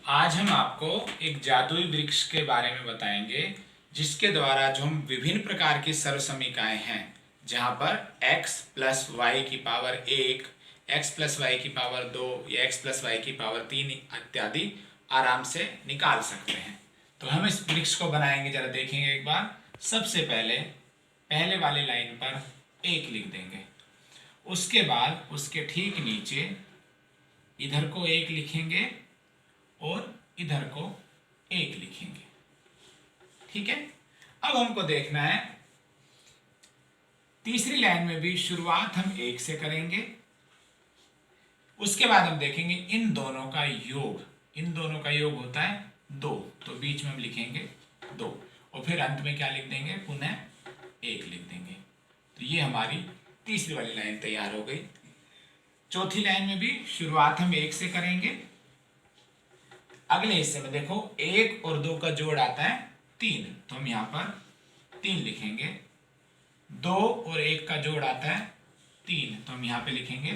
आज हम आपको एक जादुई वृक्ष के बारे में बताएंगे जिसके द्वारा जो हम विभिन्न प्रकार की सर्वसमीकाएं हैं जहां पर x प्लस वाई की पावर 1, x प्लस वाई की पावर 2 या x प्लस वाई की पावर 3 इत्यादि आराम से निकाल सकते हैं। तो हम इस वृक्ष को बनाएंगे, जरा देखेंगे एक बार। सबसे पहले वाले लाइन पर 1 लिख देंगे, उसके बाद उसके ठीक नीचे इधर को 1 लिखेंगे और इधर को 1 लिखेंगे। ठीक है, अब हमको देखना है तीसरी लाइन में भी शुरुआत हम 1 से करेंगे। उसके बाद हम देखेंगे इन दोनों का योग होता है 2, तो बीच में हम लिखेंगे 2 और फिर अंत में क्या लिख देंगे, पुनः 1 लिख देंगे। तो ये हमारी तीसरी वाली लाइन तैयार हो गई। चौथी लाइन में भी शुरुआत हम 1 से करेंगे। अगले हिस्से में देखो 1 और 2 का जोड़ आता है 3, तो हम यहां पर 3 लिखेंगे। 2 और 1 का जोड़ आता है 3, तो हम यहां पे लिखेंगे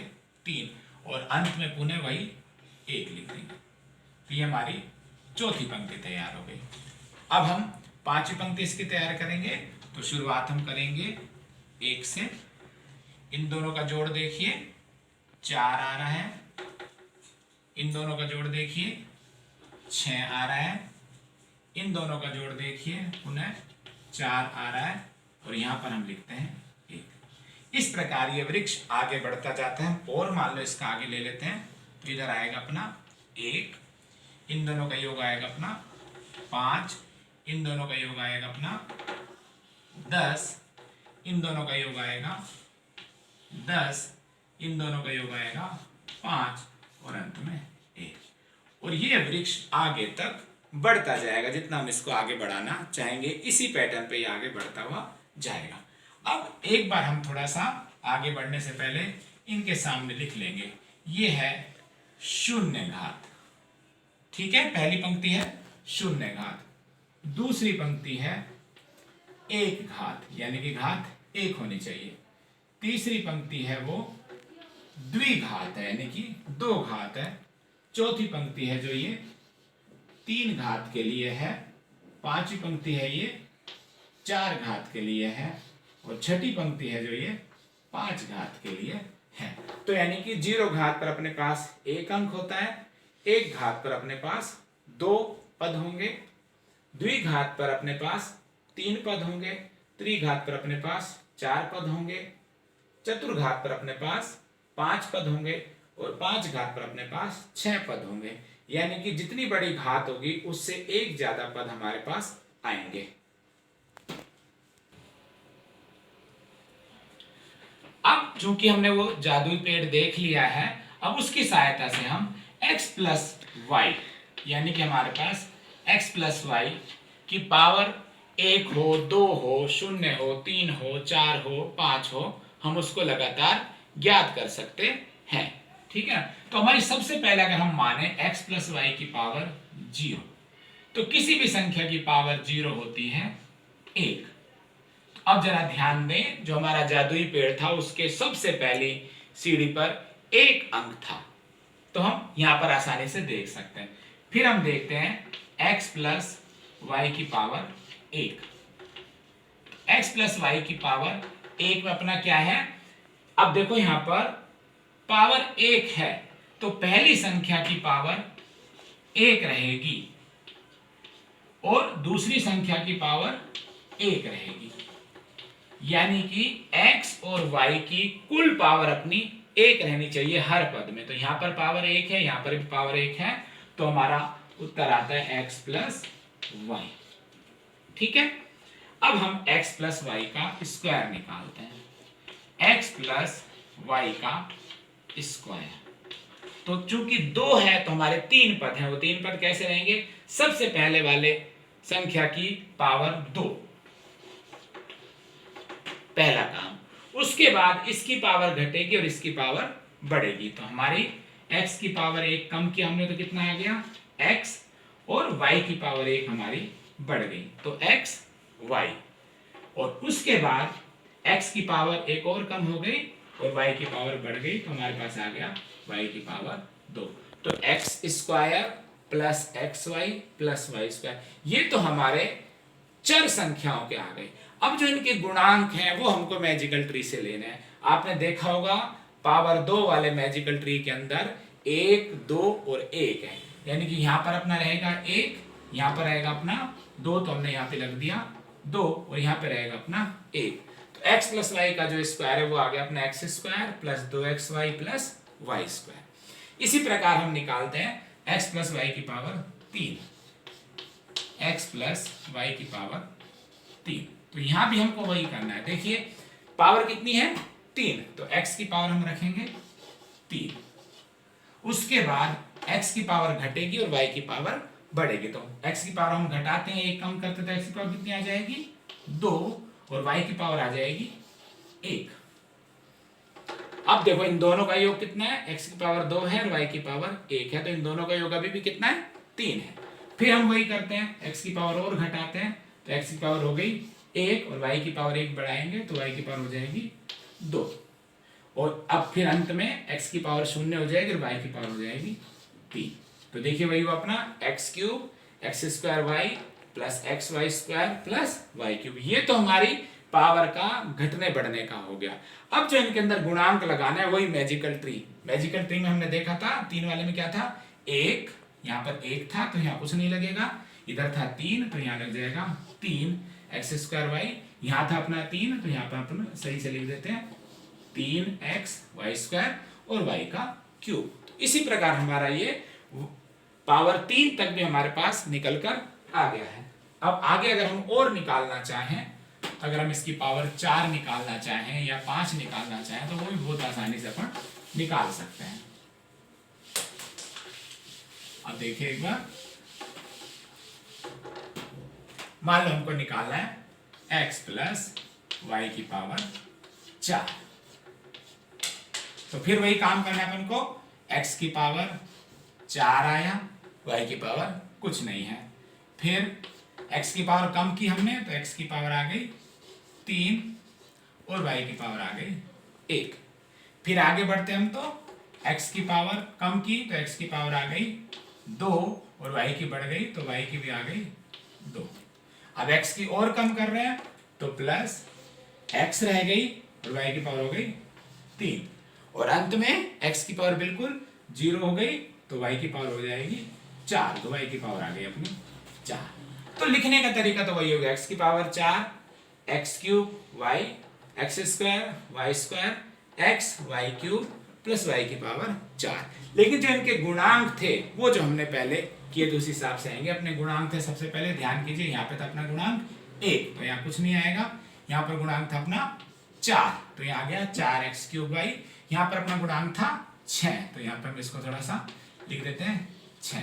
3 और अंत में पुनः वही 1 लिख देंगे। तो ये हमारी चौथी पंक्ति तैयार हो गई। अब हम पांचवी पंक्ति इसकी तैयार करेंगे। तो शुरुआत हम करेंगे 1 से। इन दोनों का जोड़ देखिए 4 आ रहा है, इन दोनों का जोड़ देखिए 6 आ रहा है, इन दोनों का जोड़ देखिए पुनः 4 आ रहा है और यहां पर हम लिखते हैं 1। इस प्रकार ये वृक्ष आगे बढ़ता जाता है। और मान लो इसका आगे ले लेते हैं, तो इधर आएगा अपना 1, इन दोनों का योग आएगा अपना 5, इन दोनों का योग आएगा अपना 10, इन दोनों का योग आएगा 10, इन दोनों का योग आएगा 5 और अंत में 1। और ये वृक्ष आगे तक बढ़ता जाएगा। जितना हम इसको आगे बढ़ाना चाहेंगे इसी पैटर्न पे ये आगे बढ़ता हुआ जाएगा। अब एक बार हम थोड़ा सा आगे बढ़ने से पहले इनके सामने लिख लेंगे, ये है 0 घात। ठीक है, पहली पंक्ति है 0 घात, दूसरी पंक्ति है 1 घात, यानी कि घात 1 होनी चाहिए। तीसरी पंक्ति है वो द्विघात है, यानी कि 2 घात है। चौथी पंक्ति है जो ये 3 घात के लिए है। पांचवी पंक्ति है ये 4 घात के लिए है और छठी पंक्ति है जो ये 5 घात के लिए है। तो यानी कि 0 घात पर अपने पास 1 अंक होता है, 1 घात पर अपने पास 2 पद होंगे, द्विघात पर अपने पास 3 पद होंगे, त्रिघात पर अपने पास 4 पद होंगे, चतुर्घात पर अपने पास 5 पद होंगे और 5 घात पर अपने पास 6 पद होंगे। यानी कि जितनी बड़ी घात होगी उससे 1 ज्यादा पद हमारे पास आएंगे। अब चूंकि हमने वो जादुई पेड़ देख लिया है, अब उसकी सहायता से हम x प्लस वाई, यानी कि हमारे पास x प्लस वाई की पावर 1 हो, 2 हो, 0 हो, 3 हो, 4 हो, 5 हो, हम उसको लगातार ज्ञात कर सकते हैं। ठीक है, तो हमारी सबसे पहले अगर हम माने x प्लस वाई की पावर 0, तो किसी भी संख्या की पावर 0 होती है 1। तो अब जरा ध्यान दें, जो हमारा जादुई पेड़ था उसके सबसे पहली सीढ़ी पर 1 अंक था, तो हम यहां पर आसानी से देख सकते हैं। फिर हम देखते हैं x प्लस वाई की पावर 1। x प्लस वाई की पावर 1 में अपना क्या है, अब देखो यहां पर पावर 1 है तो पहली संख्या की पावर 1 रहेगी और दूसरी संख्या की पावर 1 रहेगी। यानी कि x और y की कुल पावर अपनी 1 रहनी चाहिए हर पद में। तो यहां पर पावर 1 है, यहां पर भी पावर 1 है, तो हमारा उत्तर आता है x प्लस वाई। ठीक है, अब हम x प्लस वाई का स्क्वायर निकालते हैं। x प्लस वाई का स्क्वायर, तो चूंकि 2 है तो हमारे 3 पद हैं, वो 3 पद कैसे रहेंगे, सबसे पहले वाले संख्या की पावर 2, पहला काम। उसके बाद इसकी पावर घटेगी और इसकी पावर बढ़ेगी, तो हमारी x की पावर 1 कम किया हमने तो कितना आ गया x, और y की पावर 1 हमारी बढ़ गई तो x y, और उसके बाद x की पावर 1 और कम हो गई और y की पावर बढ़ गई, तो हमारे पास आ गया y की पावर 2। तो x square plus x y plus y square. ये तो हमारे चर संख्याओं के आ गए। अब जो इनके गुणांक हैं वो हमको मैजिकल ट्री से लेने हैं। आपने देखा होगा पावर 2 वाले मैजिकल ट्री के अंदर 1, 2 और 1 है, यानी कि यहाँ पर अपना रहेगा 1, यहाँ पर रहेगा अपना 2, तो हमने यहाँ पे लग दिया 2, और यहाँ पे रहेगा अपना 1। तो x प्लस वाई का जो स्क्वायर है वो आ गया अपना x square plus 2xy plus y square. इसी प्रकार हम निकालते हैं x प्लस वाई की पावर 3, x प्लस वाई की पावर 3। तो यहां भी हमको वही करना है। देखिए पावर कितनी है 3, तो x की पावर हम रखेंगे 3, उसके बाद x की पावर घटेगी और y की पावर बढ़ेगी। तो x की पावर हम घटाते हैं, एक कम करते तो x की पावर कितनी आ जाएगी 2, और y की पावर आ जाएगी 1। अब देखो इन दोनों का योग कितना है, x की पावर 2 है और y की पावर 1 है, तो इन दोनों का योग अभी भी कितना है 3 है। फिर हम वही करते हैं, x की पावर और घटाते हैं, तो x की पावर हो गई 1 और y की पावर 1 बढ़ाएंगे तो y की पावर हो जाएगी 2, और अब फिर अंत में x की पावर 0 हो जाएगी और y की पावर हो जाएगी 3। तो देखिए वही वो अपना x cube x square y plus x y square plus y cube, ये तो हमारी पावर का घटने बढ़ने का हो गया। अब जो इनके अंदर गुणांक लगाना है वही मैजिकल ट्री। मैजिकल ट्री में हमने देखा था 3 वाले में क्या था, 1, यहाँ पर 1 था तो यहाँ कुछ नहीं लगेगा, इधर था 3 तो यहाँ लग जाएगा 3 एक्स स्क्वायर वाई, यहाँ था अपना 3 तो यहाँ पर अपन सही से लिख देते हैं 3 एक्स वाई स्क्वायर और वाई का क्यूब। तो इसी प्रकार हमारा ये पावर 3 तक भी हमारे पास निकल कर आ गया है। अब आगे अगर हम और निकालना चाहें, अगर हम इसकी पावर 4 निकालना चाहें या 5 निकालना चाहें तो वो भी बहुत आसानी से अपन निकाल सकते हैं। अब देखिए एक बार, मान लो हमको निकालना है x प्लस वाई की पावर 4, तो फिर वही काम करना है अपन को, x की पावर 4 आया, y की पावर कुछ नहीं है, फिर x की पावर कम की हमने तो x की पावर आ गई 3 और y की पावर आ गई 1। फिर आगे बढ़ते हम तो x की पावर कम की तो x की पावर आ गई 2 और y की बढ़ गई तो y की भी आ गई 2। अब x की और कम कर रहे हैं तो प्लस x रह गई और y की पावर हो गई 3, और अंत में x की पावर बिल्कुल 0 हो गई तो y की पावर हो जाएगी 4, तो y की पावर आ गई अपनी 4। तो लिखने का तरीका तो वही हो गया, x की power 4 x cube y x square y square x y cube plus y की पावर 4। लेकिन जो इनके गुणांक थे वो जो हमने पहले किए तो उस हिसाब से आएंगे। अपने गुणांक थे, सबसे पहले ध्यान कीजिए यहाँ पे था अपना गुणांक 1 तो यहाँ कुछ नहीं आएगा, यहाँ पर गुणांक था अपना 4 तो यहाँ आ गया 4 एक्स क्यूब वाई, यहाँ पर अपना गुणांक था 6 तो यहाँ पर हम इसको थोड़ा सा लिख देते हैं 6,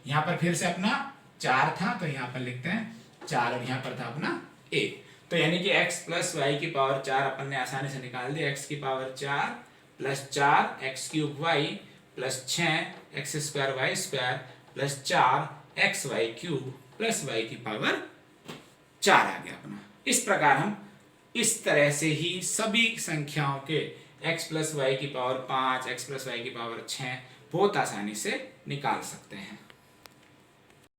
यहाँ पर फिर से अपना 4 था तो यहाँ पर लिखते हैं 4 और यहाँ पर था अपना 1। तो यानी कि x प्लस वाई की पावर 4 अपन ने आसानी से निकाल दी, x की power 4 plus 4 x cube y plus 6 x square y square plus 4 x y cube plus y की पावर 4 आ गया अपना। इस प्रकार हम इस तरह से ही सभी संख्याओं के x प्लस वाई की पावर 5 x प्लस वाई की पावर 6 बहुत आसानी से निकाल सकते हैं।